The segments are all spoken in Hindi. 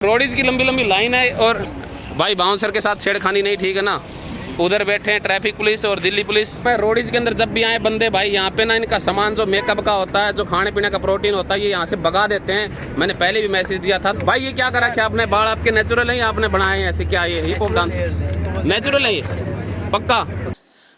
रोडीज की लंबी लंबी लाइन है और भाई बाउंसर के साथ छेड़खानी नहीं, ठीक है ना। उधर बैठे हैं ट्रैफिक पुलिस और दिल्ली पुलिस। पर रोडीज के अंदर जब भी आए बंदे भाई यहाँ पे ना इनका सामान जो मेकअप का होता है, जो खाने पीने का प्रोटीन होता है, ये यहाँ से भगा देते हैं। मैंने पहले भी मैसेज दिया था भाई ये क्या करा, क्या आपने बाल आपके नेचुरल है या आपने बनाए हैं ऐसे, क्या ये हिप हॉप डांस नेचुरल है ये पक्का।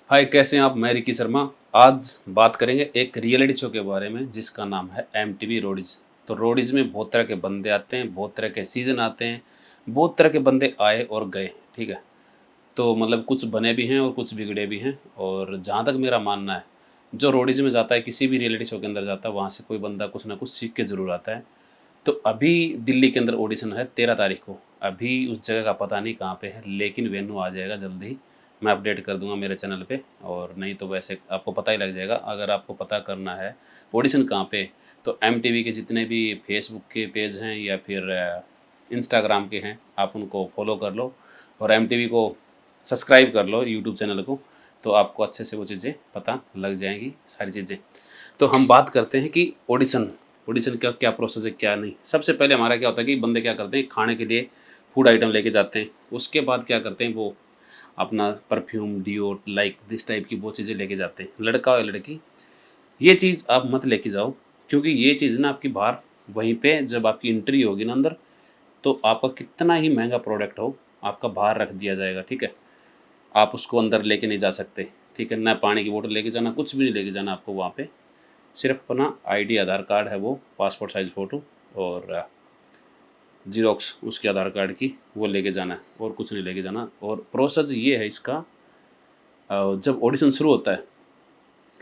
हाय कैसे हैं आप, मैं रिकी शर्मा। आज बात करेंगे एक रियलिटी शो के बारे में जिसका नाम है MTV रोडीज। तो रोडीज में बहुत तरह के बंदे आते हैं, बहुत तरह के सीज़न आते हैं, बहुत तरह के बंदे आए और गए, ठीक है। तो मतलब कुछ बने भी हैं और कुछ बिगड़े भी हैं। और जहाँ तक मेरा मानना है, जो रोडीज में जाता है, किसी भी रियलिटी शो के अंदर जाता है, वहाँ से कोई बंदा कुछ ना कुछ सीख के ज़रूर आता है। तो अभी दिल्ली के अंदर ऑडिशन है 13 तारीख को। अभी उस जगह का पता नहीं कहाँ पे है, लेकिन वेन्यू आ जाएगा जल्दी ही। मैं अपडेट कर दूंगा मेरे चैनल पे, और नहीं तो वैसे आपको पता ही लग जाएगा। अगर आपको पता करना है ऑडिशन कहाँ पे, तो MTV के जितने भी फेसबुक के पेज हैं या फिर इंस्टाग्राम के हैं, आप उनको फॉलो कर लो और MTV को सब्सक्राइब कर लो, यूट्यूब चैनल को। तो आपको अच्छे से वो चीज़ें पता लग जाएंगी, सारी चीज़ें। तो हम बात करते हैं कि ऑडिशन का क्या प्रोसेस है, क्या नहीं। सबसे पहले हमारा क्या होता है कि बंदे क्या करते हैं, खाने के लिए फूड आइटम लेके जाते हैं। उसके बाद क्या करते हैं, वो अपना perfume, deo, like this type की वो चीज़ें लेके जाते हैं, लड़का और लड़की। ये चीज़ आप मत लेके जाओ, क्योंकि ये चीज़ ना आपकी बाहर वहीं पे जब आपकी एंट्री होगी ना अंदर, तो आपका कितना ही महंगा प्रोडक्ट हो, आपका बाहर रख दिया जाएगा, ठीक है। आप उसको अंदर लेके नहीं जा सकते, ठीक है। ना पानी की बोतल लेके जाना, कुछ भी नहीं लेके जाना आपको वहाँ पे। सिर्फ अपना ID, आधार कार्ड है वो, पासपोर्ट साइज़ फ़ोटो और जीरोक्स उसके आधार कार्ड की, वो लेके जाना है और कुछ नहीं लेके जाना। और प्रोसेस ये है इसका, जब ऑडिशन शुरू होता है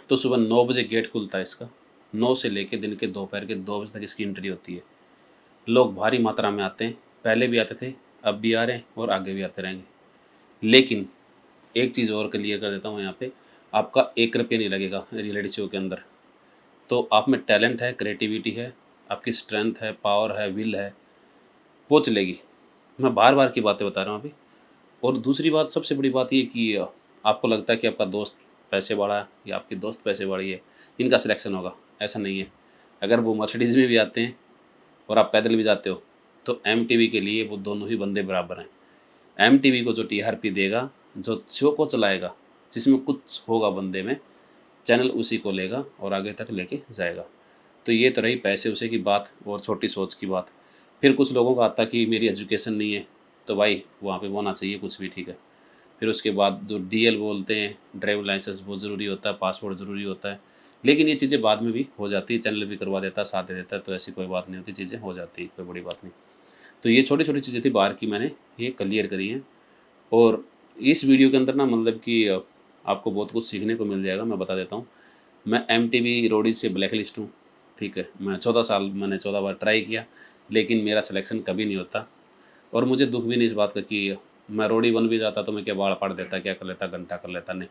तो सुबह 9 बजे गेट खुलता है इसका। 9 से लेके दिन के दोपहर के 2 बजे तक इसकी एंट्री होती है। लोग भारी मात्रा में आते हैं, पहले भी आते थे, अब भी आ रहे हैं और आगे भी आते रहेंगे। लेकिन एक चीज़ और क्लियर कर देता हूँ यहाँ पे, आपका 1 रुपया नहीं लगेगा रियलिटी शो के अंदर। तो आप में टैलेंट है, क्रिएटिविटी है, आपकी स्ट्रेंथ है, पावर है, विल है, वो चलेगी। मैं बार बार की बातें बता रहा हूँ अभी। और दूसरी बात, सबसे बड़ी बात ये कि आपको लगता है कि आपका दोस्त पैसे वाला है या आपकी दोस्त पैसे वाली है, इनका सिलेक्शन होगा, ऐसा नहीं है। अगर वो मर्सिडीज़ में भी आते हैं और आप पैदल भी जाते हो, तो MTV के लिए वो दोनों ही बंदे बराबर हैं। MTV को जो TRP देगा, जो शो को चलाएगा, जिसमें कुछ होगा बंदे में, चैनल उसी को लेगा और आगे तक लेके जाएगा। तो ये तो रही पैसे उसे की बात और छोटी सोच की बात। फिर कुछ लोगों का आता कि मेरी एजुकेशन नहीं है, तो भाई वहाँ पे होना चाहिए कुछ भी, ठीक है। फिर उसके बाद जो DL बोलते हैं, ड्राइविंग लाइसेंस बहुत ज़रूरी होता है, पासपोर्ट ज़रूरी होता है। लेकिन ये चीज़ें बाद में भी हो जाती है, चैनल भी करवा देता है, साथ दे देता है, तो ऐसी कोई बात नहीं होती, चीज़ें हो जाती है, कोई बड़ी बात नहीं। तो ये छोटी छोटी चीज़ें थी बाहर की, मैंने ये क्लियर करी हैं। और इस वीडियो के अंदर ना मतलब कि आपको बहुत कुछ सीखने को मिल जाएगा। मैं बता देता हूँ, मैं MTV रोडीज से ब्लैक लिस्ट हूँ, ठीक है। मैं 14 साल, मैंने 14 बार ट्राई किया, लेकिन मेरा सिलेक्शन कभी नहीं होता। और मुझे दुख भी नहीं इस बात का कि मैं रोडी बन भी जाता तो मैं क्या बाढ़ पाड़ देता, क्या कर लेता, घंटा कर लेता, नहीं,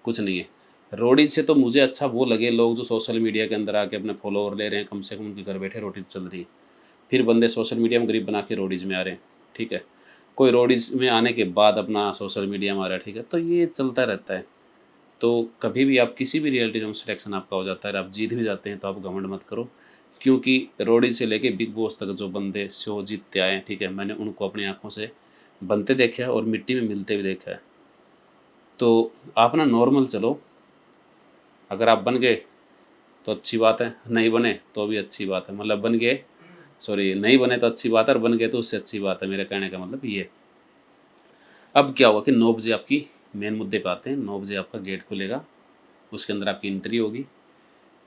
कुछ नहीं है। रोडीज से तो मुझे अच्छा वो लगे लोग जो सोशल मीडिया के अंदर आके अपने फॉलोअर ले रहे हैं, कम से कम उनके घर बैठे रोटी चल रही है। फिर बंदे सोशल मीडिया में गरीब बना के रोडीज में आ रहे हैं, ठीक है। कोई रोडीज में आने के बाद अपना सोशल मीडिया में आ रहा है, ठीक है। तो ये चलता रहता है। तो कभी भी आप किसी भी रियलिटी शो में सिलेक्शन आपका हो जाता है, आप जीत भी जाते हैं, तो आप घमंड मत करो। क्योंकि रोडीज से लेके बिग बॉस तक जो बंदे शो जीतते आए हैं, ठीक है, मैंने उनको अपनी आंखों से बनते देखा है और मिट्टी में मिलते भी देखा है। तो आप ना नॉर्मल चलो। अगर आप बन गए तो अच्छी बात है, नहीं बने तो भी अच्छी बात है। मतलब बन गए, सॉरी, नहीं बने तो अच्छी बात है, और बन गए तो उससे अच्छी बात है। मेरे कहने का मतलब ये। अब क्या होगा कि 9 बजे आपकी मेन मुद्दे पे आते हैं। 9 बजे आपका गेट खुलेगा, उसके अंदर आपकी एंट्री होगी।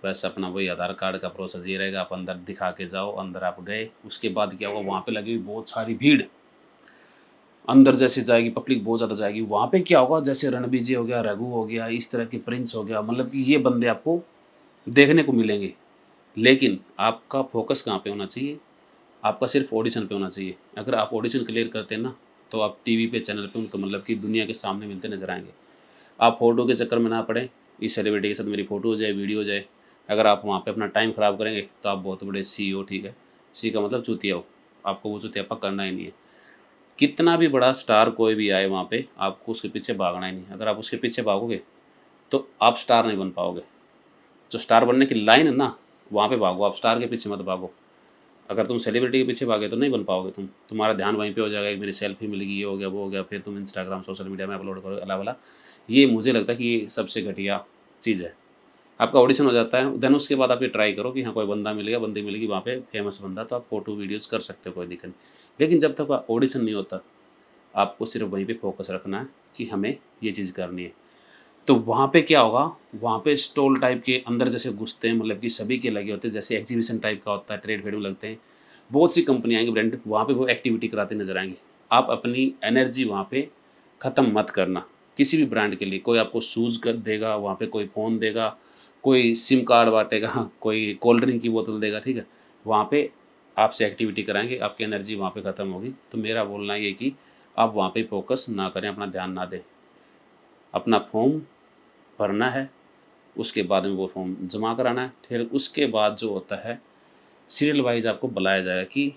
बस अपना वही आधार कार्ड का प्रोसेस ये रहेगा, आप अंदर दिखा के जाओ, अंदर आप गए। उसके बाद क्या होगा, वहाँ पे लगी हुई बहुत सारी भीड़, अंदर जैसे जाएगी पब्लिक बहुत ज़्यादा जाएगी। वहाँ पे क्या होगा, जैसे रणबीर जी हो गया, रघु हो गया, इस तरह के प्रिंस हो गया, मतलब कि ये बंदे आपको देखने को मिलेंगे। लेकिन आपका फोकस कहाँ पे होना चाहिए, आपका सिर्फ ऑडिशन पे होना चाहिए। अगर आप ऑडिशन क्लियर करते हैं ना, तो आप TV पे, चैनल पे उनको मतलब कि दुनिया के सामने मिलते नजर आएंगे। आप फोटो के चक्कर में ना पड़े, इस सेलिब्रिटी के साथ मेरी फ़ोटो हो जाए, वीडियो हो जाए। अगर आप वहाँ पे अपना टाइम ख़राब करेंगे तो आप बहुत बड़े CEO, ठीक है। सी का मतलब चूतिया हो, आपको वो चूतियापा करना ही नहीं है। कितना भी बड़ा स्टार कोई भी आए वहाँ पे, आपको उसके पीछे भागना ही नहीं। अगर आप उसके पीछे भागोगे तो आप स्टार नहीं बन पाओगे। जो स्टार बनने की लाइन है ना, वहाँ पे भागो, आप स्टार के पीछे मत भागो। अगर तुम सेलिब्रिटी के पीछे भागे तो नहीं बन पाओगे तुम्हारा ध्यान वहीं पे हो जाएगा, मेरी सेल्फी मिल गई, ये हो गया वो हो गया, फिर तुम इंस्टाग्राम सोशल मीडिया में अपलोड करो अला वाला। ये मुझे लगता है कि ये सबसे घटिया चीज़ है। आपका ऑडिशन हो जाता है, देन उसके बाद आप ये ट्राई करो कि हाँ कोई बंदा मिलेगा, बंदी मिलेगी वहाँ पे फेमस बंदा, तो आप फोटो वीडियोज़ कर सकते हो, कोई दिक्कत नहीं। लेकिन जब तक ऑडिशन नहीं होता आपको सिर्फ वहीं पे फोकस रखना है कि हमें ये चीज़ करनी है। तो वहाँ पे क्या होगा, वहाँ पे स्टॉल टाइप के अंदर जैसे घुसते हैं, मतलब कि सभी के लगे होते हैं, जैसे एग्जीबिशन टाइप का होता है, ट्रेड फेड में लगते हैं, बहुत सी कंपनी आएंगी ब्रांड, वहाँ पे वो एक्टिविटी कराते नजर आएंगे। आप अपनी एनर्जी वहाँ पे ख़त्म मत करना किसी भी ब्रांड के लिए। कोई आपको शूज़ कर देगा, वहाँ पे कोई फ़ोन देगा, कोई सिम कार्ड बांटेगा, कोई कोल्ड ड्रिंक की बोतल देगा, ठीक है, वहाँ पे आपसे एक्टिविटी कराएंगे, आपकी एनर्जी वहाँ पे ख़त्म होगी। तो मेरा बोलना ये कि आप वहाँ पे फोकस ना करें, अपना ध्यान ना दें। अपना फॉर्म भरना है, उसके बाद में वो फॉर्म जमा कराना है, फिर उसके बाद जो होता है सीरियल वाइज आपको बुलाया जाएगा कि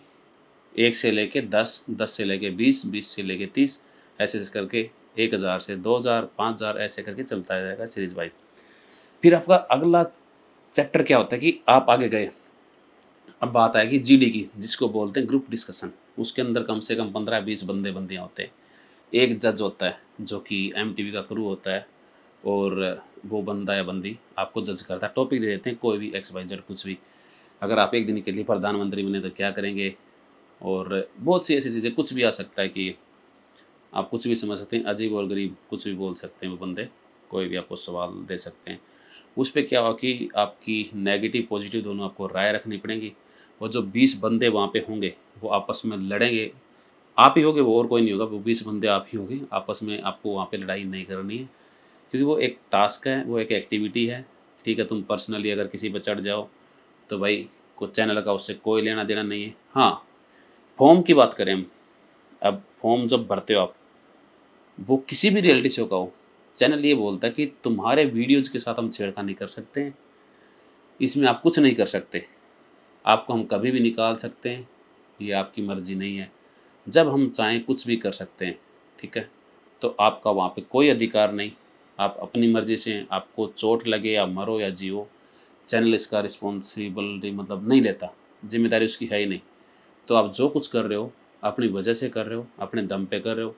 1 से लेके 10, 10 से लेके 20, 20 से लेके 30, ऐसे करके 1000 से 2000, 5000 ऐसे करके चलता जाएगा सीरीज वाइज। फिर आपका अगला चैप्टर क्या होता है कि आप आगे गए, अब बात आएगी जीडी की, जिसको बोलते हैं ग्रुप डिस्कशन। उसके अंदर कम से कम 15-20 बंदे बंदियाँ होते हैं, एक जज होता है जो कि एमटीवी का क्रू होता है, और वो बंदा या बंदी आपको जज करता है, टॉपिक दे देते हैं कोई भी XYZ कुछ भी। अगर आप एक दिन के लिए प्रधानमंत्री बने तो क्या करेंगे, और बहुत सी ऐसी चीज़ें, कुछ भी आ सकता है कि आप कुछ भी समझ सकते हैं, अजीब और गरीब कुछ भी बोल सकते हैं वो बंदे, कोई भी आपको सवाल दे सकते हैं। उस पे क्या हुआ कि आपकी नेगेटिव पॉजिटिव दोनों आपको राय रखनी पड़ेगी, और जो 20 बंदे वहाँ पे होंगे वो आपस में लड़ेंगे। आप ही होगे वो, और कोई नहीं होगा, वो 20 बंदे आप ही होंगे, आपस में आपको वहाँ पे लड़ाई नहीं करनी है, क्योंकि वो एक टास्क है, वो एक एक्टिविटी है, ठीक है। तुम पर्सनली अगर किसी पर चढ़ जाओ तो भाई कुछ चैनल का उससे कोई लेना देना नहीं है। हाँ, फॉर्म की बात करें हम, अब फॉर्म जब भरते हो आप, वो किसी भी रियलिटी शो का हो, चैनल ये बोलता है कि तुम्हारे वीडियोज़ के साथ हम छेड़खानी कर सकते हैं, इसमें आप कुछ नहीं कर सकते, आपको हम कभी भी निकाल सकते हैं, ये आपकी मर्ज़ी नहीं है, जब हम चाहें कुछ भी कर सकते हैं, ठीक है। तो आपका वहाँ पे कोई अधिकार नहीं, आप अपनी मर्ज़ी से, आपको चोट लगे या मरो या जियो, चैनल इसका रिस्पॉन्सिबिलिटी मतलब नहीं लेता, जिम्मेदारी उसकी है ही नहीं। तो आप जो कुछ कर रहे हो अपनी वजह से कर रहे हो, अपने दम पे कर रहे हो।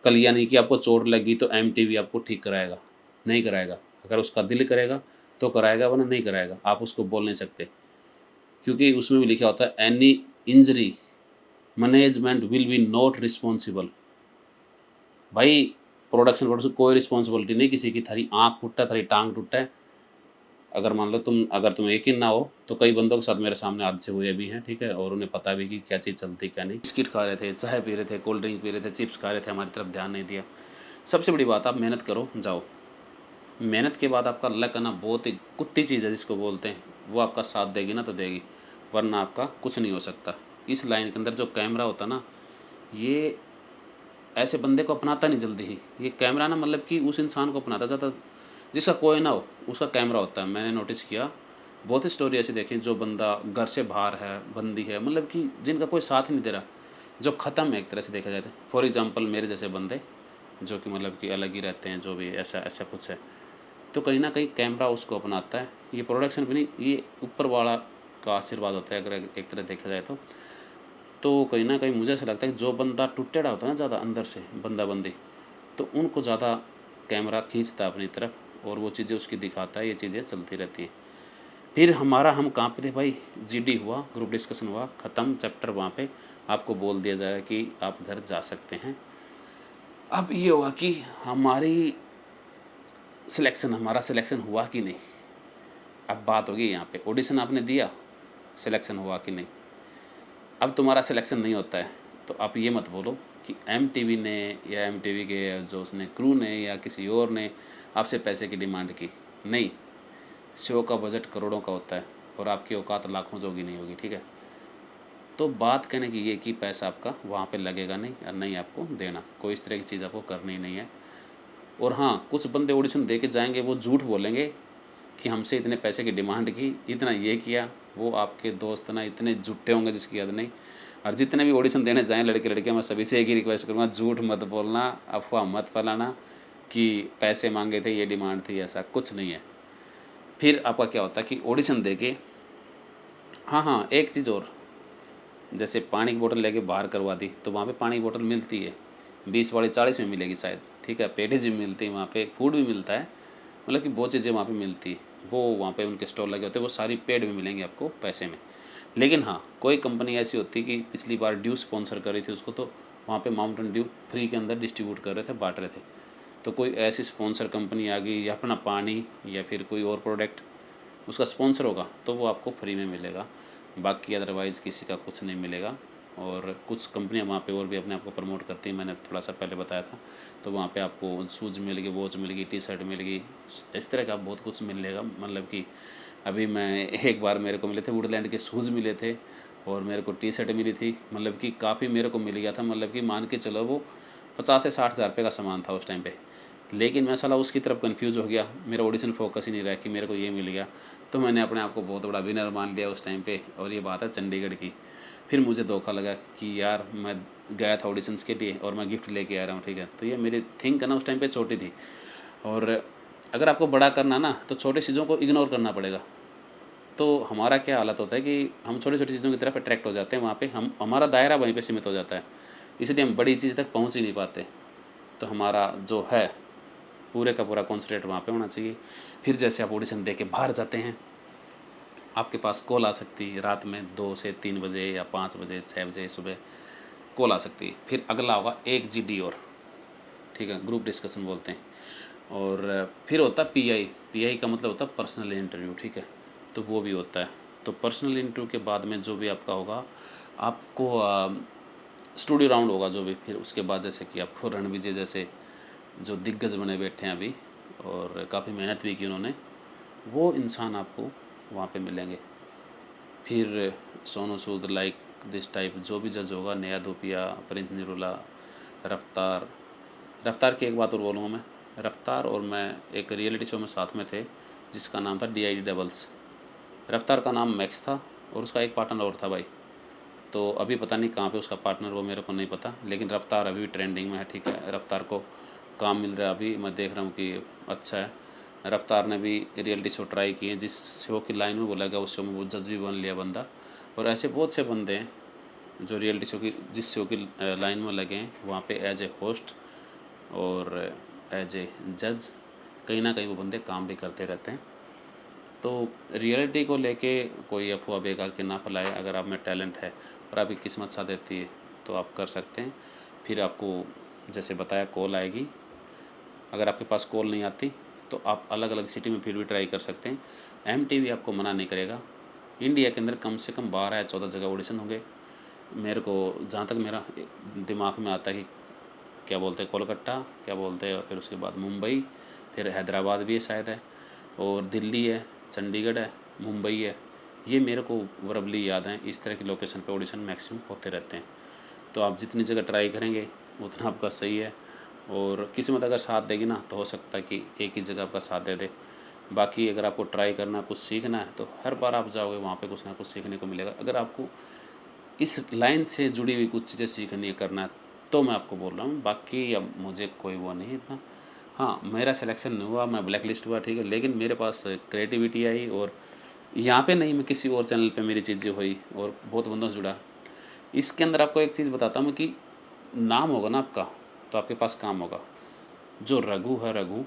कल या नहीं कि आपको चोट लगी तो एमटीवी आपको ठीक कराएगा, नहीं कराएगा। अगर उसका दिल करेगा तो कराएगा, वरना नहीं कराएगा, आप उसको बोल नहीं सकते, क्योंकि उसमें भी लिखा होता है any injury management will be not responsible. भाई प्रोडक्शन कोई रिस्पॉन्सिबिलिटी नहीं किसी की, थारी आँख टूटा, थारी टांग टूटा है, अगर मान लो अगर तुम्हें यकीन ना हो तो कई बंदों के साथ मेरे सामने हादसे हुए भी हैं, ठीक है, और उन्हें पता भी कि क्या चीज़ चलती क्या नहीं। बिस्किट खा रहे थे, चाय पी रहे थे, कोल्ड ड्रिंक पी रहे थे, चिप्स खा रहे थे, हमारी तरफ ध्यान नहीं दिया। सबसे बड़ी बात, आप मेहनत करो जाओ, मेहनत के बाद आपका लक आना बहुत ही कुत्ती चीज़ है जिसको बोलते हैं, वो आपका साथ देगी ना तो देगी, वरना आपका कुछ नहीं हो सकता। इस लाइन के अंदर जो कैमरा होता ना, ये ऐसे बंदे को अपनाता नहीं जल्दी ही। ये कैमरा ना मतलब कि उस इंसान को अपनाता ज़्यादा जिसका कोई ना हो, उसका कैमरा होता है। मैंने नोटिस किया, बहुत ही स्टोरी ऐसी देखी, जो बंदा घर से बाहर है, बंदी है, मतलब कि जिनका कोई साथ ही नहीं दे रहा, जो ख़त्म है एक तरह से देखा जाए तो। फॉर एग्ज़ाम्पल मेरे जैसे बंदे जो कि मतलब कि अलग ही रहते हैं, जो भी ऐसा ऐसा कुछ है, तो कहीं ना कहीं कैमरा उसको अपनाता है। ये प्रोडक्शन भी नहीं, ये ऊपर वाला का आशीर्वाद होता है अगर एक तरह देखा जाए तो कहीं ना कहीं मुझे ऐसा लगता है कि जो बंदा टुटेड़ा होता है ना ज़्यादा अंदर से, बंदा बंदी, तो उनको ज़्यादा कैमरा खींचता है अपनी तरफ, और वो चीज़ें उसकी दिखाता है, ये चीज़ें चलती रहती हैं। फिर हम कहाँ पे थे भाई, जीडी हुआ, ग्रुप डिस्कशन हुआ, ख़त्म चैप्टर, वहाँ पे आपको बोल दिया जाएगा कि आप घर जा सकते हैं। अब ये हुआ कि हमारा सिलेक्शन हुआ कि नहीं। अब बात होगी यहाँ पे, ऑडिशन आपने दिया, सिलेक्शन हुआ कि नहीं। अब तुम्हारा सिलेक्शन नहीं होता है तो आप ये मत बोलो कि एमटीवी ने या एमटीवी के जो उसने क्रू ने या किसी और ने आपसे पैसे की डिमांड की। नहीं, शो का बजट करोड़ों का होता है और आपकी औकात लाखों जोगी नहीं होगी, ठीक है। तो बात कहने की ये कि पैसा आपका वहाँ पे लगेगा नहीं, और नहीं आपको देना, कोई इस तरह की चीज़ आपको करनी नहीं है। और हाँ, कुछ बंदे ऑडिशन दे के जाएंगे, वो झूठ बोलेंगे कि हमसे इतने पैसे की डिमांड की, इतना ये किया, वो आपके दोस्त ना इतने झूठे होंगे जिसकी याद नहीं। और जितने भी ऑडिशन देने जाएँ लड़के लड़कियाँ, मैं सभी से एक ही रिक्वेस्ट करूँगा, झूठ मत बोलना, अफवाह मत फैलाना कि पैसे मांगे थे, ये डिमांड थी, ऐसा कुछ नहीं है। फिर आपका क्या होता है कि ऑडिशन दे के, हाँ हाँ, एक चीज़ और, जैसे पानी की बोतल लेके बाहर करवा दी तो वहाँ पे पानी की बोतल मिलती है, 20 वाली 40 में मिलेगी शायद, ठीक है। पेटीज भी मिलती है वहाँ पे, फूड भी मिलता है, मतलब कि बहुत चीज़ें वहाँ पे मिलती है। वो वहाँ पे उनके स्टॉल लगे होते हैं, वो सारी पेड में मिलेंगी आपको पैसे में। लेकिन हाँ, कोई कंपनी ऐसी होती कि पिछली बार ड्यू स्पॉन्सर कर रही थी उसको, तो वहाँ पे माउंटेन ड्यू फ्री के अंदर डिस्ट्रीब्यूट कर रहे थे, बांट रहे थे। तो कोई ऐसी स्पॉन्सर कंपनी आ गई या अपना पानी या फिर कोई और प्रोडक्ट उसका स्पॉन्सर होगा तो वो आपको फ्री में मिलेगा, बाकी अदरवाइज़ किसी का कुछ नहीं मिलेगा। और कुछ कंपनियां वहाँ पे और भी अपने आप को प्रमोट करती हैं, मैंने थोड़ा सा पहले बताया था। तो वहाँ पे आपको शूज़ मिलेगी, वॉच मिलेगी, टी शर्ट मिलेगी, इस तरह का बहुत कुछ मिलेगा। मतलब कि अभी मैं एक बार मेरे को मिले थे वुडलैंड के शूज़ मिले थे और मेरे को टी शर्ट मिली थी, मतलब कि काफ़ी मेरे को मिल गया था। मतलब कि मान के चलो वो 50 से 60 हज़ार रुपये का सामान था उस टाइम पे। लेकिन मैं साला उसकी तरफ कंफ्यूज हो गया, मेरा ऑडिशन फोकस ही नहीं रहा कि मेरे को ये मिल गया। तो मैंने अपने आप को बहुत बड़ा विनर मान लिया उस टाइम पे, और ये बात है चंडीगढ़ की। फिर मुझे धोखा लगा कि यार मैं गया था ऑडिशंस के लिए और मैं गिफ्ट लेके आ रहा हूँ, ठीक है। तो ये मेरी थिंक है ना, उस टाइम पे छोटी थी। और अगर आपको बड़ा करना ना तो छोटी चीज़ों को इग्नोर करना पड़ेगा। तो हमारा क्या हालत होता है कि हम छोटी छोटी चीज़ों की तरफ अट्रैक्ट हो जाते हैं, वहाँ पे हम हमारा दायरा वहीं पे सीमित हो जाता है, इसलिए हम बड़ी चीज़ तक पहुँच ही नहीं पाते। तो हमारा जो है पूरे का पूरा कॉन्सेंट्रेट वहाँ पे होना चाहिए। फिर जैसे आप ऑडिशन दे के बाहर जाते हैं, आपके पास कॉल आ सकती है रात में 2 से 3 बजे या 5 बजे 6 बजे सुबह कॉल आ सकती है। फिर अगला होगा 1 GD और, ठीक है, ग्रुप डिस्कशन बोलते हैं। और फिर होता है पीआई का मतलब होता है पर्सनल इंटरव्यू, ठीक है। तो वो भी होता है। तो पर्सनल इंटरव्यू के बाद में जो भी आपका होगा, आपको स्टूडियो राउंड होगा जो भी। फिर उसके बाद जैसे कि आपको रणविजय जैसे जो दिग्गज बने बैठे हैं अभी और काफ़ी मेहनत भी की उन्होंने, वो इंसान आपको वहाँ पे मिलेंगे। फिर Sonu Sood like this type जो भी जज होगा, नया धूपिया, प्रिंस निरुला, रफ्तार की एक बात और बोलूँगा मैं, रफ्तार और मैं एक रियलिटी शो में साथ में थे जिसका नाम था DID डबल्स। रफ्तार का नाम मैक्स था और उसका एक पार्टनर और था भाई। तो अभी पता नहीं कहाँ पे उसका पार्टनर, वो मेरे को नहीं पता, लेकिन रफ्तार अभी भी ट्रेंडिंग में है, ठीक है। रफ्तार को काम मिल रहा है अभी, मैं देख रहा हूँ कि अच्छा है। रफ्तार ने भी रियलिटी शो ट्राई किए, जिस शो की लाइन में बोला गया उस शो में वो जज भी बन लिया बंदा। और ऐसे बहुत से बंदे हैं जो रियलिटी शो की जिस शो की लाइन में लगे हैं वहाँ पे एज ए होस्ट और एज ए जज कहीं ना कहीं वो बंदे काम भी करते रहते हैं। तो रियलिटी को लेके कोई अफवाह बेकार के ना फैलाए। अगर आप में टैलेंट है और आपकी किस्मत साथ देती है तो आप कर सकते हैं। फिर आपको जैसे बताया कॉल आएगी, अगर आपके पास कॉल नहीं आती तो आप अलग अलग सिटी में फिर भी ट्राई कर सकते हैं। MTV आपको मना नहीं करेगा। इंडिया के अंदर कम से कम 12 या 14 जगह ऑडिशन होंगे। मेरे को जहाँ तक मेरा दिमाग में आता है कि क्या बोलते हैं कोलकाता, क्या बोलते हैं, और फिर उसके बाद मुंबई, फिर हैदराबाद भी शायद है, और दिल्ली है, चंडीगढ़ है, मुंबई है। ये मेरे को वरबली याद है। इस तरह की लोकेशन पे ऑडिशन मैक्सिमम होते रहते हैं। तो आप जितनी जगह ट्राई करेंगे उतना आपका सही है। और किस्मत अगर साथ देगी ना तो हो सकता है कि एक ही जगह आपका साथ दे दे। बाकी अगर आपको ट्राई करना, कुछ सीखना है तो हर बार आप जाओगे वहाँ पे कुछ ना कुछ सीखने को मिलेगा। अगर आपको इस लाइन से जुड़ी हुई कुछ चीज़ें सीखनी है, करना है, तो मैं आपको बोल रहा हूँ। बाकी अब मुझे कोई वो नहीं इतना। हाँ, मेरा सिलेक्शन नहीं हुआ, मैं ब्लैक लिस्ट हुआ, ठीक है, लेकिन मेरे पास क्रिएटिविटी आई। और यहाँ पे नहीं, मैं किसी और चैनल पे मेरी चीज़ें हुई और बहुत बंदों से जुड़ा। इसके अंदर आपको एक चीज़ बताता हूँ कि नाम होगा ना आपका तो आपके पास काम होगा। जो रघु है, रघु,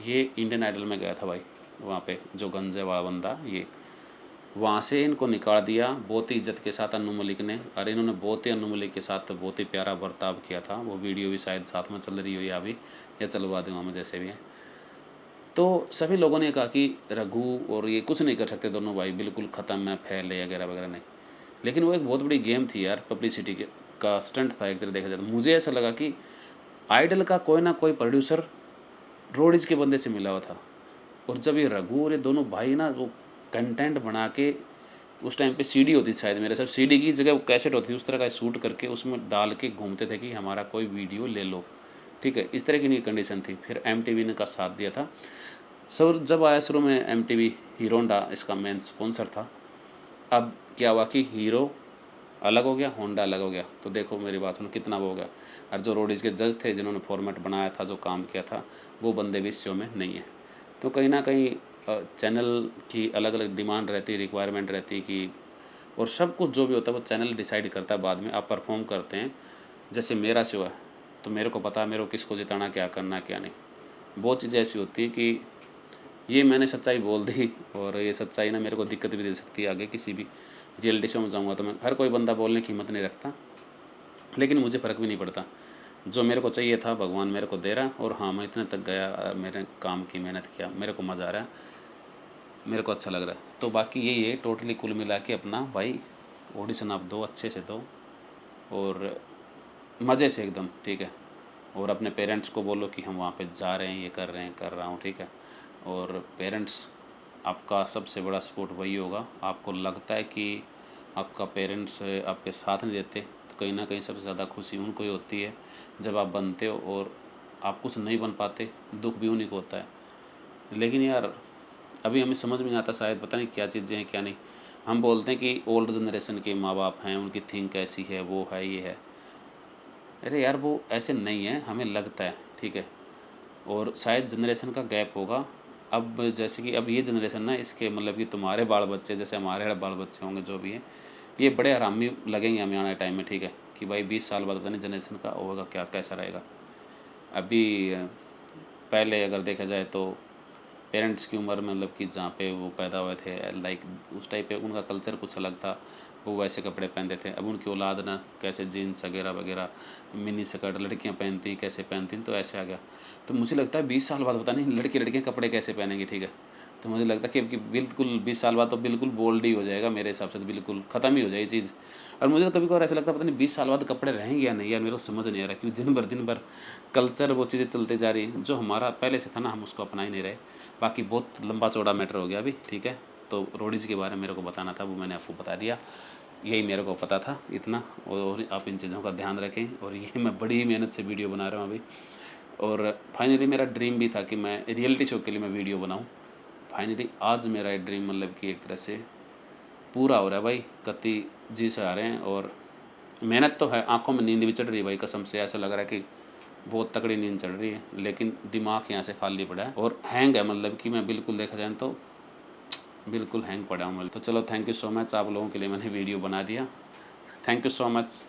ये इंडियन आइडल में गया था भाई। वहाँ पे जो गंजे वाला बंदा, ये वहाँ से इनको निकाल दिया बहुत ही इज्जत के साथ अनु मलिक ने। और इन्होंने बहुत ही अनु मलिक के साथ बहुत ही प्यारा बर्ताव किया था। वो वीडियो भी शायद साथ में चल रही हो या अभी, या चलवा दूँगा मैं जैसे भी है। तो सभी लोगों ने कहा कि रघु और ये कुछ नहीं कर सकते दोनों भाई, बिल्कुल ख़त्म है, फैले वगैरह वगैरह नहीं। लेकिन वो एक बहुत बड़ी गेम थी यार, पब्लिसिटी के का स्टंट था एक तरह देखा जाए तो। मुझे ऐसा लगा कि आइडल का कोई ना कोई प्रोड्यूसर रोडीज के बंदे से मिला हुआ था। और जब ये रघु और ये दोनों भाई ना वो कंटेंट बना के, उस टाइम पे सीडी होती थी शायद, मेरे साथ सीडी की जगह वो कैसेट होती थी, उस तरह का शूट करके उसमें डाल के घूमते थे कि हमारा कोई वीडियो ले लो, ठीक है। इस तरह की कंडीशन थी। फिर MTV ने का साथ दिया था। सर जब आया शुरू में MTV, हीरो होंडा इसका मेन स्पॉन्सर था। अब क्या हुआ कि हीरो अलग हो गया, होंडा अलग हो गया। तो देखो मेरी बात सुनो कितना वो हो गया। और जो रोडीज के जज थे जिन्होंने फॉर्मेट बनाया था, जो काम किया था, वो बंदे भी इस शो में नहीं है। तो कहीं ना कहीं चैनल की अलग अलग डिमांड रहती है, रिक्वायरमेंट रहती है कि और सब कुछ जो भी होता है वो चैनल डिसाइड करता है। बाद में आप परफॉर्म करते हैं, जैसे मेरा शो है तो मेरे को पता है मेरे को किसको जिताना, क्या करना क्या नहीं। बहुत चीज़ें ऐसी होती है कि ये मैंने सच्चाई बोल दी, और ये सच्चाई ना मेरे को दिक्कत भी दे सकती है आगे। किसी भी रियलिटी शो में जाऊँगा तो मैं, हर कोई बंदा बोलने की हिम्मत नहीं रखता, लेकिन मुझे फ़र्क भी नहीं पड़ता। जो मेरे को चाहिए था भगवान मेरे को दे रहा है, और हाँ मैं इतने तक गया, मेरे काम की मेहनत किया, मेरे को मज़ा आ रहा है, मेरे को अच्छा लग रहा है। तो बाकी यही है टोटली कुल मिला के अपना भाई ऑडिशन आप दो, अच्छे से दो और मज़े से एकदम, ठीक है। और अपने पेरेंट्स को बोलो कि हम वहाँ पे जा रहे हैं, ये कर रहे हैं, कर रहा हूँ, ठीक है। और पेरेंट्स आपका सबसे बड़ा सपोर्ट वही होगा। आपको लगता है कि आपका पेरेंट्स आपके साथ नहीं देते तो कहीं ना कहीं सबसे ज़्यादा खुशी उनको ही होती है जब आप बनते हो, और आप कुछ नहीं बन पाते दुख भी उन्हीं को होता है। लेकिन यार अभी हमें समझ में नहीं आता, शायद पता नहीं क्या चीज़ें हैं क्या नहीं। हम बोलते हैं कि ओल्ड जनरेशन के माँ बाप हैं, उनकी थिंक ऐसी है, वो है, ये है। अरे यार वो ऐसे नहीं है, हमें लगता है, ठीक है। और शायद जनरेशन का गैप होगा। अब जैसे कि अब ये जनरेशन ना, इसके मतलब कि तुम्हारे बाल बच्चे जैसे हमारे बाल बच्चे होंगे जो भी हैं, ये बड़े आरामी लगेंगे हमें आने टाइम में, ठीक है। कि भाई 20 साल बाद पता नहीं जनरेशन का होगा क्या, कैसा रहेगा। अभी पहले अगर देखा जाए तो पेरेंट्स की उम्र मतलब कि जहाँ पे वो पैदा हुए थे, लाइक उस टाइप पे उनका कल्चर कुछ अलग था, वो वैसे कपड़े पहनते थे। अब उनकी औलाद ना कैसे जीन्स वगैरह वगैरह, मिनी स्कर्ट लड़कियाँ पहनती कैसे पहनती, तो ऐसे आ गया। तो मुझे लगता है 20 साल बाद पता नहीं लड़कियाँ कपड़े कैसे पहनेंगी, ठीक है। तो मुझे लगता है कि बिल्कुल 20 साल बाद तो बिल्कुल बोल्ड ही हो जाएगा मेरे हिसाब से, तो बिल्कुल ख़त्म ही हो जाएगी चीज़। और मुझे तो कभी कभार ऐसा लगता है पता नहीं 20 साल बाद कपड़े रहेंगे या नहीं यार, मेरे को समझ नहीं आ रहा, क्योंकि दिन भर कल्चर वो चीज़ें चलते जा रही हैं जो हमारा पहले से था ना, हम उसको अपना ही नहीं रहे। बाकी बहुत लंबा चौड़ा मैटर हो गया अभी, ठीक है। तो रोडीज़ के बारे में मेरे को बताना था, वो मैंने आपको बता दिया, यही मेरे को पता था इतना। और आप इन चीज़ों का ध्यान रखें। और ये मैं बड़ी मेहनत से वीडियो बना रहा हूँ अभी, और फाइनली मेरा ड्रीम भी था कि मैं रियलिटी शो के लिए मैं वीडियो बनाऊँ। फाइनली आज मेरा ये ड्रीम मतलब कि एक तरह से पूरा हो रहा है भाई, कत्ती जी से आ रहे हैं। और मेहनत तो है, आंखों में नींद भी चढ़ रही है भाई, कसम से ऐसा लग रहा है कि बहुत तगड़ी नींद चढ़ रही है, लेकिन दिमाग यहाँ से खाली पड़ा है और हैंग है, मतलब कि मैं बिल्कुल देखा जाए तो बिल्कुल हैंग पड़ा हूँ। तो चलो थैंक यू सो मच, आप लोगों के लिए मैंने वीडियो बना दिया। Thank you so much.